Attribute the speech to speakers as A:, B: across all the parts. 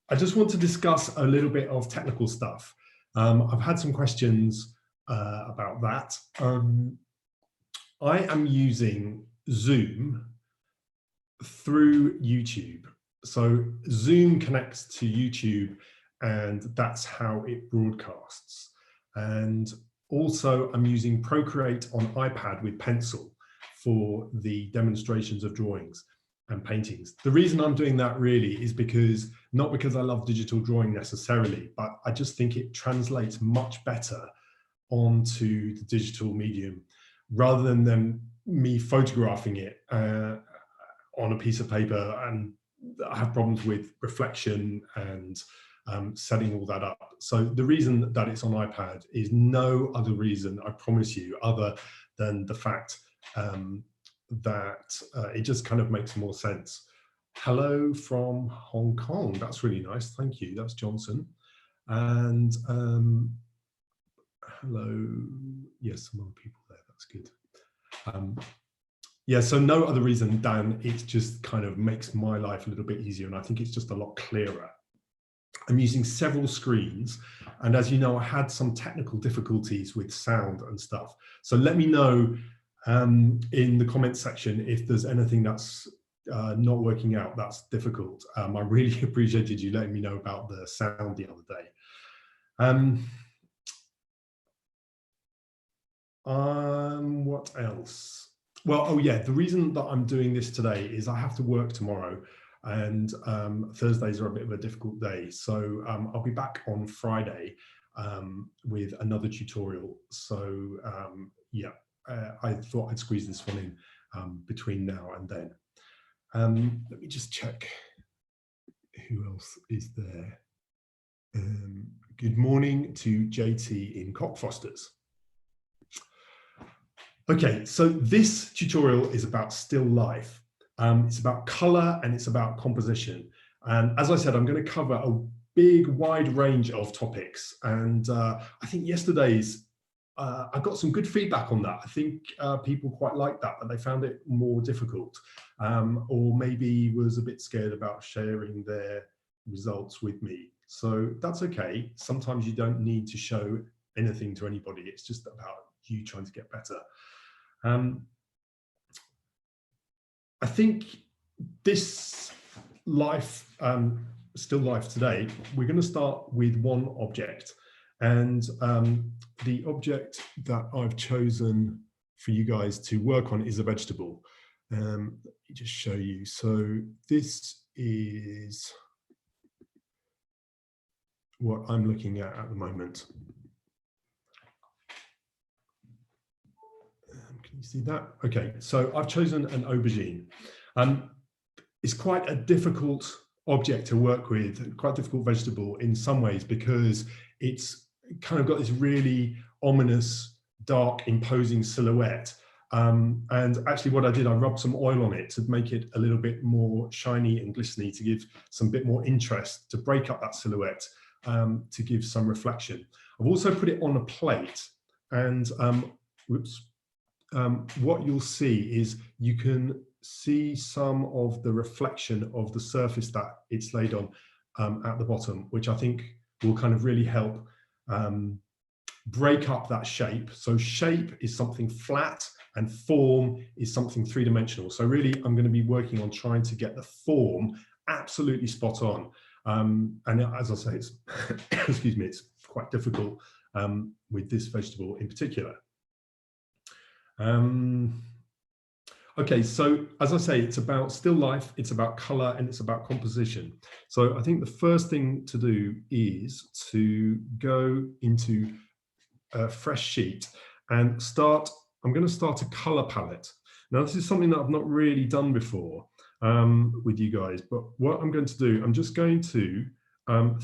A: I just want to discuss a little bit of technical stuff. I've had some questions about that. I am using Zoom through YouTube. So Zoom connects to YouTube and that's how it broadcasts. And also I'm using Procreate on iPad with Pencil for the demonstrations of drawings and paintings. The reason I'm doing that really is because, not because I love digital drawing necessarily, but I just think it translates much better onto the digital medium rather than me photographing it on a piece of paper, and I have problems with reflection and setting all that up. So the reason that it's on iPad is no other reason, I promise you, other than the fact that it just kind of makes more sense. Hello from Hong Kong. That's really nice. Thank you. That's Johnson. And hello. Yes, some other people there. That's good. Yeah, so no other reason than it just kind of makes my life a little bit easier, and I think it's just a lot clearer. I'm using several screens, and as you know, I had some technical difficulties with sound and stuff. So let me know in the comments section if there's anything that's not working out, that's difficult. I really appreciated you letting me know about the sound the other day. What else? Well, oh yeah, the reason that I'm doing this today is I have to work tomorrow, and Thursdays are a bit of a difficult day. So I'll be back on Friday with another tutorial. So yeah, I thought I'd squeeze this one in between now and then. Let me just check who else is there. Good morning to JT in Cockfosters. Okay, so this tutorial is about still life. It's about color and it's about composition. And as I said, I'm going to cover a big, wide range of topics. And I think yesterday's, I got some good feedback on that. I think people quite liked that, but they found it more difficult, or maybe was a bit scared about sharing their results with me. So that's okay. Sometimes you don't need to show anything to anybody. It's just about you trying to get better. I think this life, still life today, we're going to start with one object, and the object that I've chosen for you guys to work on is a vegetable. Let me just show you. So this is what I'm looking at the moment. Can you see that? Okay, so I've chosen an aubergine. It's quite a difficult object to work with, quite a difficult vegetable in some ways, because it's kind of got this really ominous, dark, imposing silhouette. And actually what I did, I rubbed some oil on it to make it a little bit more shiny and glistening, to give some bit more interest, to break up that silhouette, to give some reflection. I've also put it on a plate, and what you'll see is you can see some of the reflection of the surface that it's laid on at the bottom, which I think will kind of really help break up that shape. So shape is something flat and form is something three-dimensional. So really I'm going to be working on trying to get the form absolutely spot on. And as I say, it's excuse me, it's quite difficult with this vegetable in particular. Okay, so as I say, it's about still life, it's about color, and it's about composition. So I think the first thing to do is to go into a fresh sheet and start. I'm going to start a color palette. Now, this is something that I've not really done before with you guys, but what I'm going to do, I'm just going to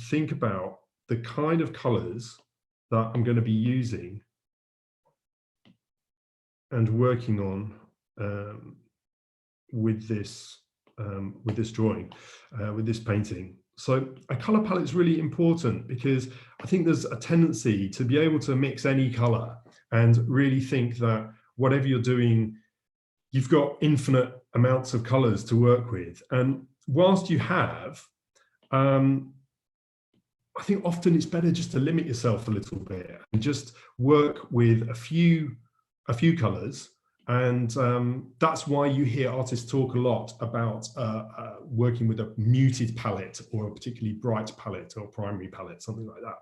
A: think about the kind of colors that I'm going to be using and working on with this drawing, with this painting. So a color palette is really important, because I think there's a tendency to be able to mix any color and really think that whatever you're doing, you've got infinite amounts of colors to work with. And whilst you have, I think often it's better just to limit yourself a little bit and just work with a few colors. And that's why you hear artists talk a lot about working with a muted palette or a particularly bright palette or primary palette, something like that.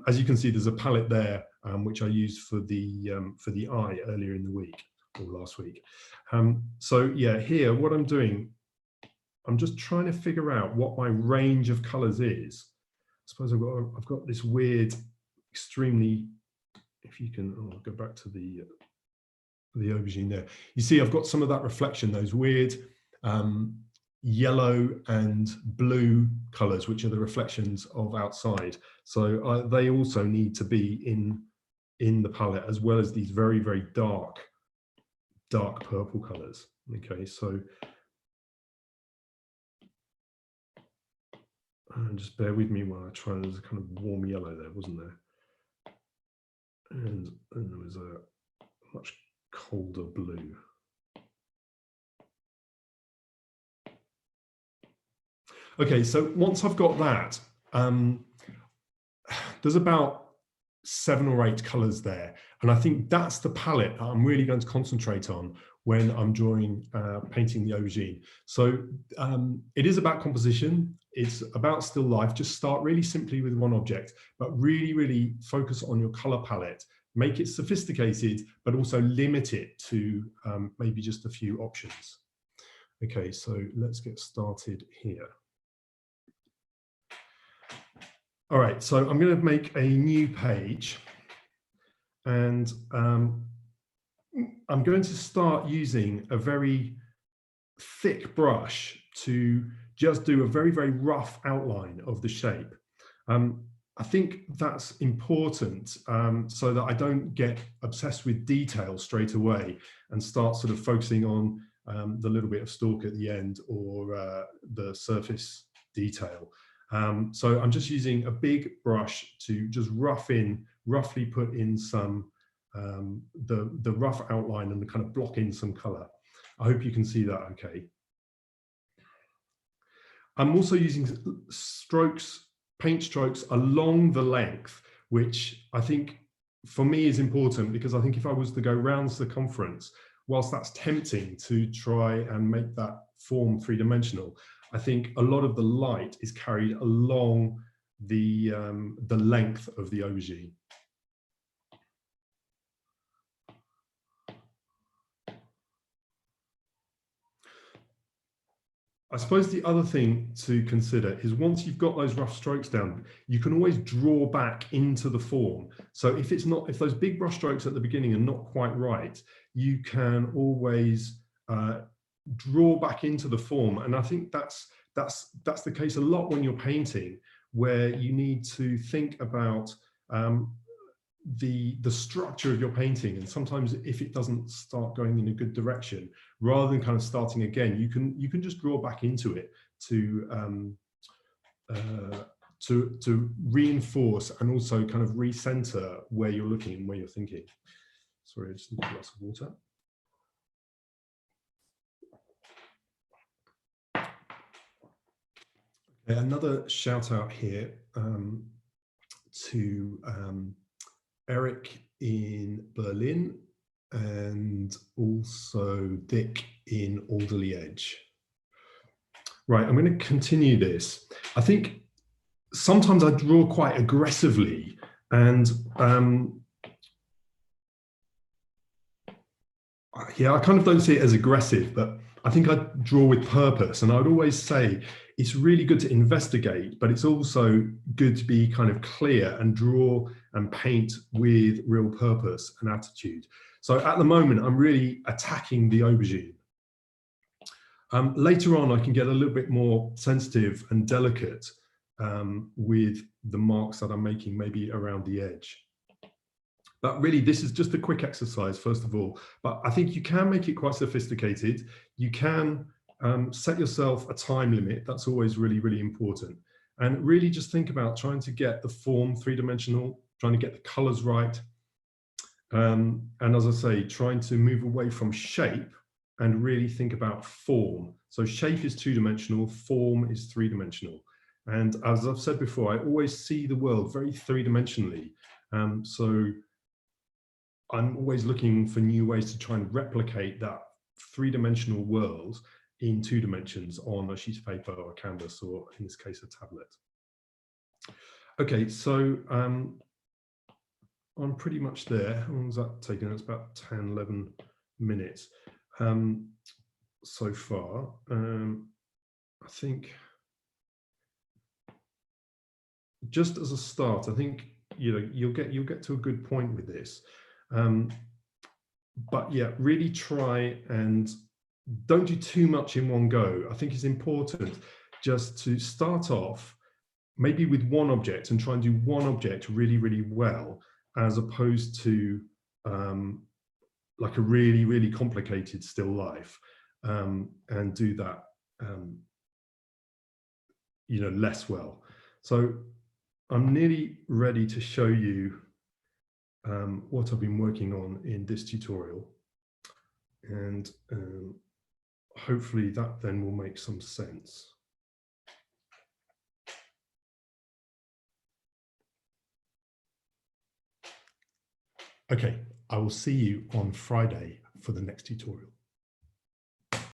A: As you can see, there's a palette there which I used for the eye earlier in the week or last week. So yeah, here what I'm doing, I'm just trying to figure out what my range of colors is. I suppose I've got this weird, extremely, if you can, I'll go back to the aubergine there. You see, I've got some of that reflection, those weird yellow and blue colors, which are the reflections of outside. So they also need to be in the palette, as well as these very, very dark purple colors. Okay, so just bear with me while I try. There's a kind of warm yellow there, wasn't there? And there was a much colder blue. Okay, so once I've got that, there's about 7 or 8 colors there. And I think that's the palette that I'm really going to concentrate on when I'm drawing, painting the aubergine. So it is about composition. It's about still life. Just start really simply with one object, but really, really focus on your color palette. Make it sophisticated, but also limit it to maybe just a few options. Okay, so let's get started here. All right, so I'm going to make a new page, and I'm going to start using a very thick brush to just do a very, very rough outline of the shape. I think that's important so that I don't get obsessed with detail straight away and start sort of focusing on the little bit of stalk at the end or the surface detail. So I'm just using a big brush to just roughly put in some the rough outline and kind of block in some color. I hope you can see that okay. I'm also using paint strokes along the length, which I think for me is important, because I think if I was to go round circumference, whilst that's tempting to try and make that form three-dimensional, I think a lot of the light is carried along the length of the aubergine. I suppose the other thing to consider is once you've got those rough strokes down, you can always draw back into the form. So if those big brush strokes at the beginning are not quite right, you can always draw back into the form. And I think that's the case a lot when you're painting, where you need to think about the structure of your painting, and sometimes if it doesn't start going in a good direction, rather than kind of starting again, you can just draw back into it to reinforce and also kind of recenter where you're looking and where you're thinking. Sorry, I just need a glass of water. Okay, another shout out here to Eric in Berlin, and also Dick in Alderley Edge. Right, I'm going to continue this. I think sometimes I draw quite aggressively, and yeah, I kind of don't see it as aggressive, but I think I draw with purpose. And I would always say it's really good to investigate, but it's also good to be kind of clear and draw and paint with real purpose and attitude. So at the moment, I'm really attacking the aubergine. Later on, I can get a little bit more sensitive and delicate with the marks that I'm making, maybe around the edge. But really, this is just a quick exercise, first of all. But I think you can make it quite sophisticated. You can set yourself a time limit. That's always really, really important. And really just think about trying to get the form three-dimensional, trying to get the colors right. And as I say, trying to move away from shape and really think about form. So shape is two-dimensional, form is three-dimensional. And as I've said before, I always see the world very three-dimensionally. So I'm always looking for new ways to try and replicate that three-dimensional world in 2 dimensions on a sheet of paper or a canvas, or in this case, a tablet. Okay, so I'm pretty much there. How long has that taken? It's about 10, 11 minutes so far. I think just as a start, I think you'll get to a good point with this. But yeah, really try and don't do too much in one go. I think it's important just to start off maybe with one object and try and do one object really, really well, as opposed to like a really, really complicated still life, and do that less well. So I'm nearly ready to show you what I've been working on in this tutorial, and hopefully that then will make some sense. Okay, I will see you on Friday for the next tutorial.